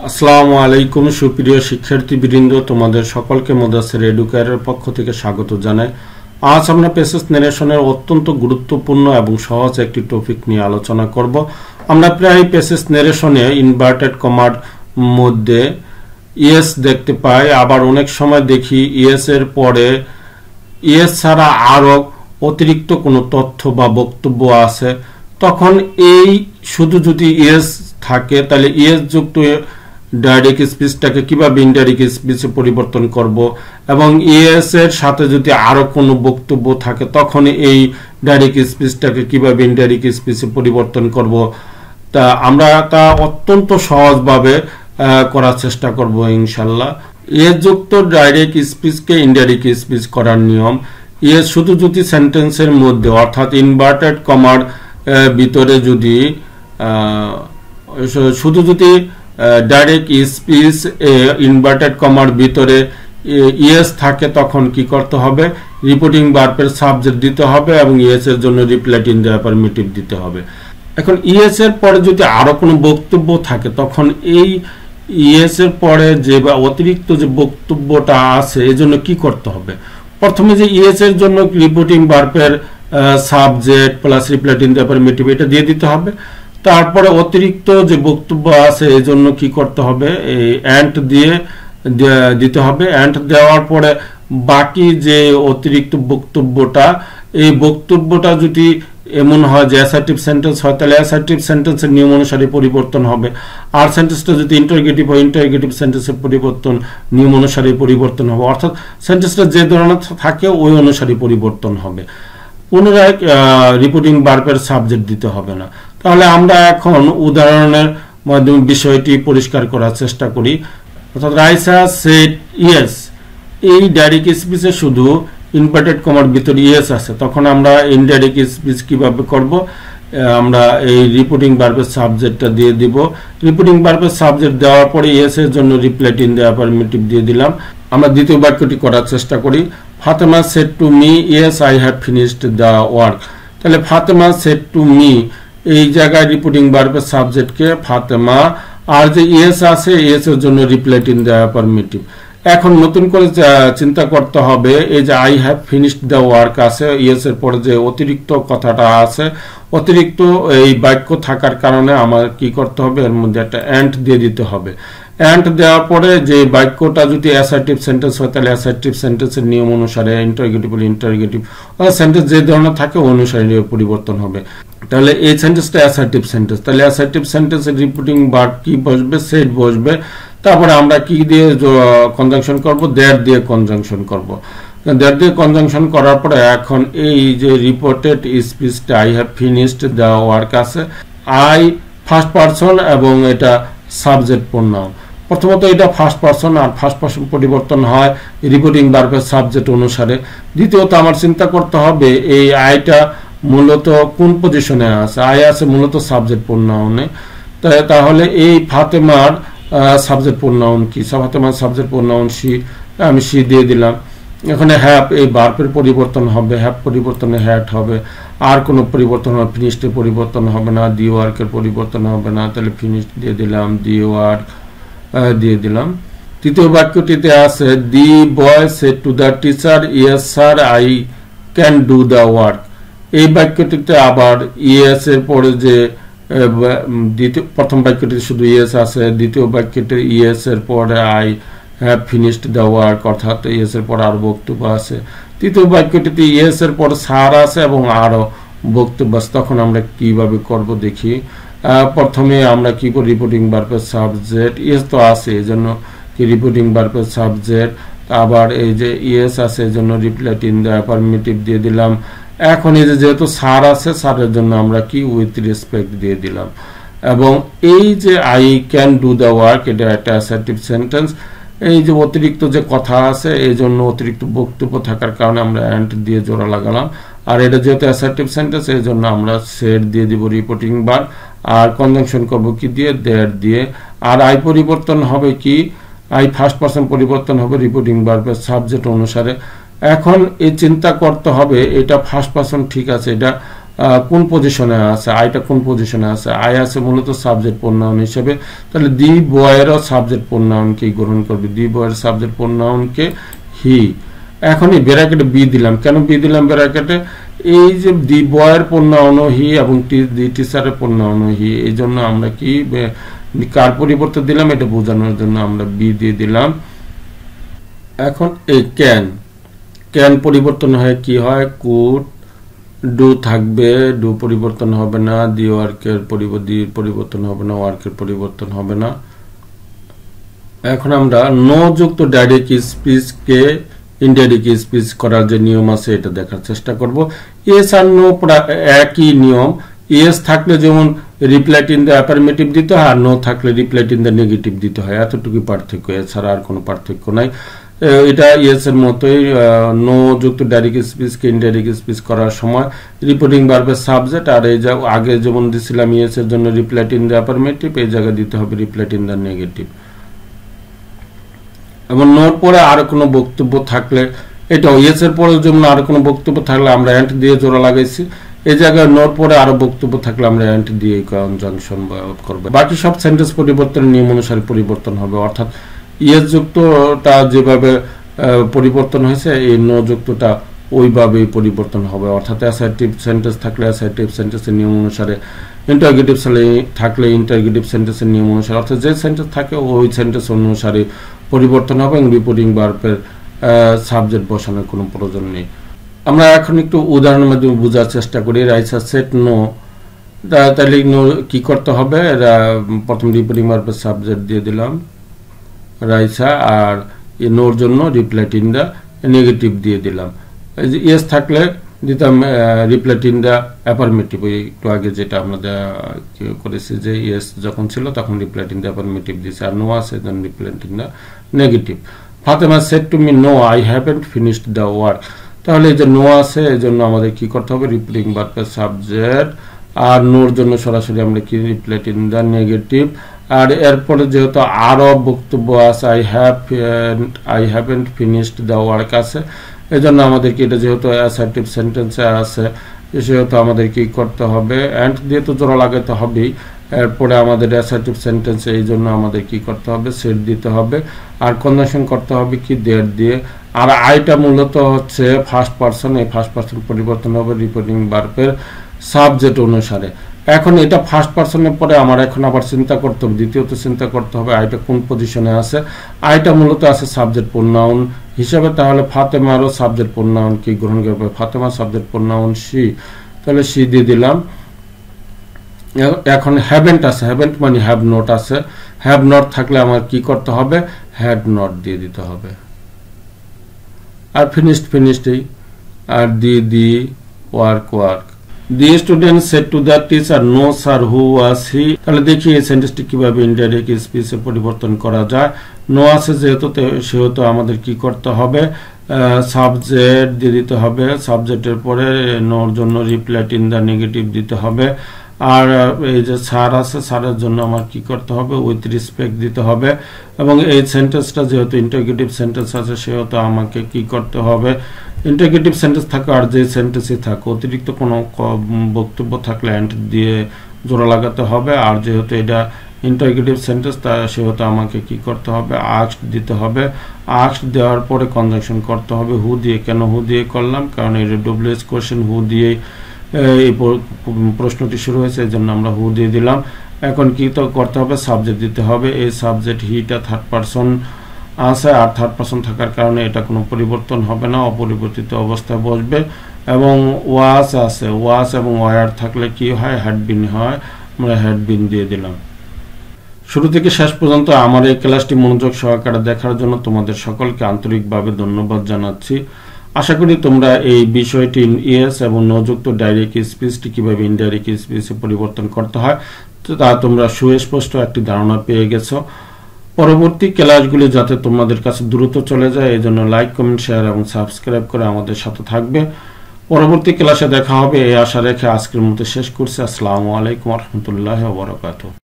আসসালামু আলাইকুম সুপ্রিয় শিক্ষার্থীবৃন্দ, তোমাদের সকলকে মুদাসসির এডুকেয়ারের পক্ষ থেকে স্বাগত জানাই। আজ আমরা পেসেস নারেশনের অত্যন্ত গুরুত্বপূর্ণ এবং সহজ একটি টপিক নিয়ে আলোচনা করব। আমরা প্রায় পেসেস নারেশনে ইনভার্টেড কমার মধ্যে ইয়েস দেখতে পাই, আবার অনেক সময় দেখি ইয়েস এর পরে ইয়েস ছাড়া আরো অতিরিক্ত কোনো তথ্য বা বক্তব্য আছে। তখন এই শুধু যদি ইয়েস থাকে তাহলে ইয়েস যুক্ত ডাইরেক্ট স্পিচটাকে কিভাবে ইনডাইরেক্ট স্পিচে পরিবর্তন করব, এবং ইয়েস এর সাথে যদি আরো কোনো বক্তব্য থাকে তখন এই ডাইরেক্ট স্পিচটাকে কিভাবে ইনডাইরেক্ট স্পিচে পরিবর্তন করব, তা আমরা তা অত্যন্ত সহজভাবে করার চেষ্টা করব ইনশাল্লাহ। ইয়েস যুক্ত ডাইরেক্ট স্পিচকে ইনডাইরেক্ট স্পিচ করার নিয়ম: ইয়েস শুধু যদি সেন্টেন্সের মধ্যে অর্থাৎ ইনভার্টেড কমার ভিতরে যদি শুধু যদি ডাইরেক্ট স্পিচ ইনভার্টেড কমার ভিতরে ইয়েস থাকে তখন কি করতে হবে? রিপোর্টিং ভার্বের সাবজেক্ট দিতে হবে এবং ইয়েস এর জন্য রিপ্লাইড ইন দ্য অ্যাফার্মেটিভ দিতে হবে। এখন ইয়েস এর পরে যদি আরো কোনো বক্তব্য থাকে তখন এই ইয়েস এর পরে যে অতিরিক্ত যে বক্তব্যটা আছে এই জন্য কি করতে হবে? প্রথমে যে ইয়েস এর জন্য রিপোর্টিং ভার্বের subject plus replied in the affirmative এটা দিয়ে দিতে হবে। তারপরে অতিরিক্ত যে বক্তব্য আছে এই জন্য কি করতে হবে? এই অ্যান্ড দিয়ে দিতে হবে। অ্যান্ড দেওয়ার পরে বাকি যে অতিরিক্ত বক্তব্যটা, এই বক্তব্যটা যদি এমন হয় যে অ্যাসার্টিভ সেন্টেন্স হয় তাহলে অ্যাসার্টিভ সেন্টেন্সের নিয়ম অনুসারে পরিবর্তন হবে, আর সেন্টেন্সটা যদি ইন্টারোগেটিভ হয় ইন্টারোগেটিভ সেন্টেন্সের পরিবর্তন নিয়ম অনুসারে পরিবর্তন হবে, অর্থাৎ সেন্টেন্সটা যে ধরনের থাকে ওই অনুসারে পরিবর্তন হবে। পুনরায় রিপোর্টিং ভার্বের সাবজেক্ট দিতে হবে না। তাহলে আমরা এখন উদাহরণের মাধ্যমে বিষয়টি পরিষ্কার করার চেষ্টা করি। অর্থাৎ রাইসা সেড ইয়েস, এই ডাইরেক্ট স্পিচে শুধু ইনভার্টেড কমার ভিতরে ইয়েস আছে, তখন আমরা ইনডাইরেক্ট স্পিচ কিভাবে করব? আমরা এই রিপোর্টিং ভার্বের সাবজেক্টটা দিয়ে দিব। রিপোর্টিং ভার্বের সাবজেক্ট দেওয়ার পরে ইয়েস এর জন্য রিপ্লাইড ইন দ্য অ্যাফার্মেটিভ দিয়ে দিলাম। আমরা দ্বিতীয় বাক্যটি করার চেষ্টা করি। Fatema said to me yes I have finished the work. তাহলে ফাতেমা সেড টু মি, এই জায়গায় রিপোর্টিং ভার্বের সাবজেক্টকে ফাতেমা, আর যে ইয়েস আছে ইয়েস এর জন্য রিপ্লাইড ইন দ্য অ্যাফার্মেটিভ। এখন নতুন করে চিন্তা করতে হবে, এই যে I have finished the work আছে, ইয়েস এর পরে যে অতিরিক্ত কথাটা আছে, অতিরিক্ত এই বাক্য থাকার কারণে আমার কি করতে হবে? এর মধ্যে একটা অ্যান্ড দিয়ে দিতে হবে। অ্যান্ড দেওয়ার পরে যে বাক্যটা যদি অ্যাসার্টিভ সেন্টেন্স হয় তাহলে অ্যাসার্টিভ সেন্টেন্সের নিয়ম অনুসারে ইন্টারোগেটিভ ইন্টারোগেটিভ সেন্টেন্স যে ধরনের থাকে অনুসারে পরিবর্তন হবে। তাহলে এই সেন্টেন্সটা অ্যাসার্টিভ সেন্টেন্স, তাহলে অ্যাসার্টিভ সেন্টেন্সের রিপোর্টিং ভার্ব কি বসবে? সেড বসবে। তারপরে আমরা কি দিয়ে কনজাংশন করব? দ্যাট দিয়ে কনজাংশন করব। দ্যাট দিয়ে কনজাংশন করার পরে এখন এই যে রিপোর্টেড স্পিচটা I have finished the work আছে, আই ফার্স্ট পারসন এবং এটা সাবজেক্ট প্রোনাউন। প্রথমত এটা ফার্স্ট পারসন, আর ফার্স্ট পারসন পরিবর্তন হয় রিপোর্টিং ভার্বের সাবজেক্ট অনুসারে। দ্বিতীয়ত আমার চিন্তা করতে হবে এই আইটা মূলত কোন পজিশনে আছে? আই আছে মূলত সাবজেক্ট প্রোনাউনে। তাহলে এই ফাতেমার সাবজেক্ট প্রোনাউন কি? ফাতেমার সাবজেক্ট প্রোনাউন শি, আমি শি দিয়ে দিলাম। এখানে হ্যাভ, এই ভার্বের পরিবর্তন হবে, হ্যাভ পরিবর্তনে হ্যাড হবে, আর কোনো পরিবর্তন হবে, ফিনিশডের পরিবর্তন হবে না, দি ওয়ার্কের পরিবর্তন হবে না, তাহলে ফিনিশড দিয়ে দিলাম, দি ওয়ার্ক দিয়ে দিলাম। তৃতীয় বাক্যটিতে আছে the boy said to the teacher yes sir I can do the work. এই বাক্যটিতে আবার ইয়েস এর পরে যে প্রথম বাক্যটিতে শুধু ইয়েস আছে, দ্বিতীয় বাক্যটি ইয়েস এর পরে I have finished the work, অর্থাৎ ইয়েস এর পর আরো বক্তব্য আছে। তৃতীয় বাক্যটিতে ইয়েস এর পর স্যার আছে এবং আরো বক্তব্য আছে। তখন আমরা কিভাবে করব দেখি। প্রথমে আমরা কি করি? রিপোর্টিং ভার্বের সাবজেক্ট ইয়েস তো আছে, এই জন্য কি রিপোর্টিং ভার্বের সাবজেক্ট, আবার এই যে ইয়েস আছে এই জন্য রিপ্লাইড ইন দ্য অ্যাফার্মেটিভ দিয়ে দিলাম। এখন এই যে যেহেতু স্যার আছে, স্যারের জন্য আমরা কি উইথ রেসপেক্ট দিয়ে দিলাম। এবং এই যে I can do the work, এটা একটা অ্যাসার্টিভ সেন্টেন্স। এই যে অতিরিক্ত যে কথা আছে এই জন্য অতিরিক্ত বক্তব্য থাকার কারণে আমরা অ্যান্ড দিয়ে জোড়া লাগালাম, আর এটা যেহেতু অ্যাসার্টিভ সেন্টেন্স এই জন্য আমরা সেড দিয়ে দিব রিপোর্টিং ভার্ব, আর কনজাংশন করব কি দিয়ে? দ্যাট দিয়ে। আর আই পরিবর্তন হবে কি? আই ফার্স্ট পারসন পরিবর্তন হবে রিপোর্টিং ভার্বের সাবজেক্ট অনুসারে। এখন এই চিন্তা করতে হবে এটা ফার্স্ট পারসন ঠিক আছে, এটা কোন পজিশনে আছে, আইটা কোন পজিশনে আছে, আই আছে মূলত সাবজেক্ট প্রোনাউন হিসেবে, তাহলে দি বয়েরও সাবজেক্ট প্রোনাউনকে গ্রহণ করবে, দি বয়ের সাবজেক্ট প্রোনাউনকে হি। এখন এই ব্র্যাকেটে বি দিলাম, কেন বি দিলাম ব্র্যাকেটে, এই যে দি বয়ের প্রোনাউন হি এবং দি টিচারের প্রোনাউন হি, এই জন্য আমরা কি কার পরিবর্তে দিলাম এটা বোঝানোর জন্য আমরা বি দিয়ে দিলাম। এখন এই ক্যান পরিবর্তন হয় কি হয়, কুড, ডু থাকবে, ডু পরিবর্তন হবে না, দি ওয়ার্কের পরিবর্তন হবে না, ওয়ার্কের পরিবর্তন হবে না। এখন আমরা নো যুক্ত ডাইরেক্ট স্পিচকে ইনডাইরেক্ট স্পিচ করার যে নিয়ম আছে এটা দেখার চেষ্টা করব। ইয়েস আর নো একই নিয়ম, ইয়েস থাকলে যেমন রিপ্লাইড ইন দ্য অ্যাফার্মেটিভ দিতে হয়, আর নো থাকলে রিপ্লাইড ইন দ্য নেগেটিভ দিতে হয়, এতটুকু পার্থক্য, এছাড়া আর কোনো পার্থক্য নাই। এটা ইয়েস এর মতোই, নো যুক্ত ডাইরেক্ট স্পিচকে ইনডাইরেক্ট স্পিচ করার সময় রিপোর্টিং ভার্বের সাবজেক্ট, আর এই আগে যেমন দিছিলাম ইয়েস এর জন্য রিপ্লাইড ইন দ্য অ্যাফার্মেটিভ, এই জায়গায় দিতে হবে রিপ্লাইড ইন দ্য নেগেটিভ। এবং নোর পরে আরো কোনো বক্তব্য থাকলে, এটাও ইয়েস এর পরে যেমন আরো কোনো বক্তব্য থাকলে আমরা অ্যান্ড দিয়ে জোড়া লাগাইছি, এই জায়গায় নোর পরে আরো বক্তব্য থাকলে আমরা অ্যান্ড দিয়ে কনজাংশন করব। বাকি সব সেন্টেন্স পরিবর্তনের নিয়ম অনুসারে পরিবর্তন হবে, অর্থাৎ ইয়েস যুক্তটা যেভাবে পরিবর্তন হয়েছে এই নো যুক্তটা ওইভাবেই পরিবর্তন হবে, অর্থাৎ অ্যাসার্টিভ সেন্টেন্স থাকলে অ্যাসার্টিভ সেন্টেন্সের নিয়ম অনুসারে, ইন্টারগেটিভ থাকলে ইন্টারগেটিভ সেন্টেন্সের নিয়ম অনুসারে, অর্থাৎ যে সেন্টেন্স থাকে ওই সেন্টেন্স অনুসারে পরিবর্তন হবে এবং রিপোর্টিং ভার্বের সাবজেক্ট বসানোর কোনো প্রয়োজন নেই। আমরা এখন একটু উদাহরণের মাধ্যমে বোঝার চেষ্টা করি। রাইসা সেট নো, তাহলে নো কি করতে হবে, প্রথম রিপোর্টিং ভার্বের সাবজেক্ট দিয়ে দিলাম রাইসা, আর নোর জন্য রিপ্লাইড ইন দ্য নেগেটিভ দিয়ে দিলাম। ইয়েস থাকলে দিতাম রিপ্লাইড ইন দ্য অ্যাফার্মেটিভ, একটু আগে যেটা আমরা করেছি যে ইয়েস যখন ছিল তখন রিপ্লাইড ইন দ্য অ্যাফার্মেটিভ দিয়েছে, আর নো আছে then replied in the negative. Fatema said to me no I haven't finished the work, তাহলে এই যে নো আছে এই জন্য আমাদের কি করতে হবে, রিপ্লাইং ভার্বের সাবজেক্ট, আর নোর জন্য সরাসরি আমরা কি রিপ্লাইড ইন দ্য নেগেটিভ। আর এরপরে যেহেতু আরো বক্তব্য আছে, I haven't finished the work আছে, এই জন্য আমাদেরকে এটা যেহেতু অ্যাসার্টিভ সেন্টেন্সে আছে সেহেতু আমাদের কি করতে হবে, অ্যান্ড দিয়ে তো জোড়া লাগাতে হবেই, এরপরে আমাদের অ্যাসার্টিভ সেন্টেন্সে এই জন্য আমাদের কি করতে হবে, সেট দিতে হবে, আর কনজাংশন করতে হবে কি দেয়ার দিয়ে। আর আইটা মূলত হচ্ছে ফার্স্ট পারসন, এই ফার্স্ট পারসন পরিবর্তন হবে রিপোর্টিং ভার্বের সাবজেক্ট অনুসারে। এখন এটা ফার্স্ট পারসনের পরে আমার এখন আবার চিন্তা করতে হবে, দ্বিতীয়ত চিন্তা করতে হবে আইটা কোন পজিশনে আছে। আইটা মূলত আছে সাবজেক্ট প্রোনাউন হিসাবে, তাহলে ফাতেমারও সাবজেক্ট প্রোনাউন কি গ্রহণ করবে, ফাতেমা সাবজেক্ট প্রোনাউন সি, তাহলে সি দিয়ে দিলাম। এখন হ্যাভেন্ট আছে, হ্যাভেন্ট মানে হ্যাভ নট আছে, হ্যাভ নট থাকলে আমার কি করতে হবে, হ্যাড নট দিয়ে দিতে হবে। আর ফিনিশড আর the work. The student said to the teacher, no sir, who was he? তাহলে দেখি এই সেন্টেন্সটি কিভাবে ইনডাইরেক্ট স্পিচে পরিবর্তন করা যায়। নো আছে যেহেতু সেহেতু আমাদের কি করতে হবে, সাবজেক্ট দিয়ে দিতে হবে, সাবজেক্টের পরে নোর জন্য রিপ্লাইড ইন দ্য নেগেটিভ দিতে হবে, আর এই যে স্যার আছে স্যারের জন্য আমার কি করতে হবে, উইথ রেসপেক্ট দিতে হবে, এবং এই সেন্টেন্সটা যেহেতু ইন্টারগেটিভ সেন্টেন্স আছে সেহেতু আমাকে কি করতে হবে, ইন্টারগেটিভ সেন্টেন্স থাকে আর যে সেন্টেন্সই থাকে অতিরিক্ত কোনো বক্তব্য থাকলে অ্যান্ড দিয়ে জোড়া লাগাতে হবে, আর যেহেতু এটা ইন্টারগেটিভ সেন্টেন্স তা সেহেতু আমাকে কি করতে হবে, আস্কড দিতে হবে, আস্কড দেওয়ার পরে কনজাংশন করতে হবে হু দিয়ে। কেন হু দিয়ে করলাম, কারণ এটা ডব্লিউএস কোশ্চেন, হু দিয়ে এই প্রশ্নটি শুরু হয়েছে এই জন্য আমরা হু দিয়ে দিলাম। এখন কি তো করতে হবে, সাবজেক্ট দিতে হবে, এই সাবজেক্ট হিটা থার্ড পারসন আছে, আর থার্ড পারসন থাকার কারণে এটা কোনো পরিবর্তন হবে না, অপরিবর্তিত অবস্থায় বসবে, এবং ওয়াস আছে, ওয়াস এবং ওয়ার থাকলে কি হয়, হ্যাড বিন হয়, আমরা হ্যাড বিন দিয়ে দিলাম। শুরু থেকে শেষ পর্যন্ত আমার এই ক্লাসটি মনোযোগ সহকারে দেখার জন্য তোমাদের সকলকে আন্তরিকভাবে ধন্যবাদ জানাচ্ছি। আশা করি তোমরা এই বিষয়টি ইয়েস এবং নো যুক্ত ডাইরেক্ট স্পিচটি কিভাবে ইনডাইরেক্ট স্পিচে পরিবর্তন করতে হয় তা তোমরা সুস্পষ্ট একটি ধারণা পেয়ে গেছো। পরবর্তী ক্লাসগুলি যাতে তোমাদের কাছে দ্রুত চলে যায় এই জন্য লাইক, কমেন্ট, শেয়ার এবং সাবস্ক্রাইব করে আমাদের সাথে থাকবে। পরবর্তী ক্লাসে দেখা হবে এই আশা রেখে আজকের মতো শেষ করছি। আসসালামু আলাইকুম ওয়া রাহমাতুল্লাহি ওয়া বারাকাতুহু।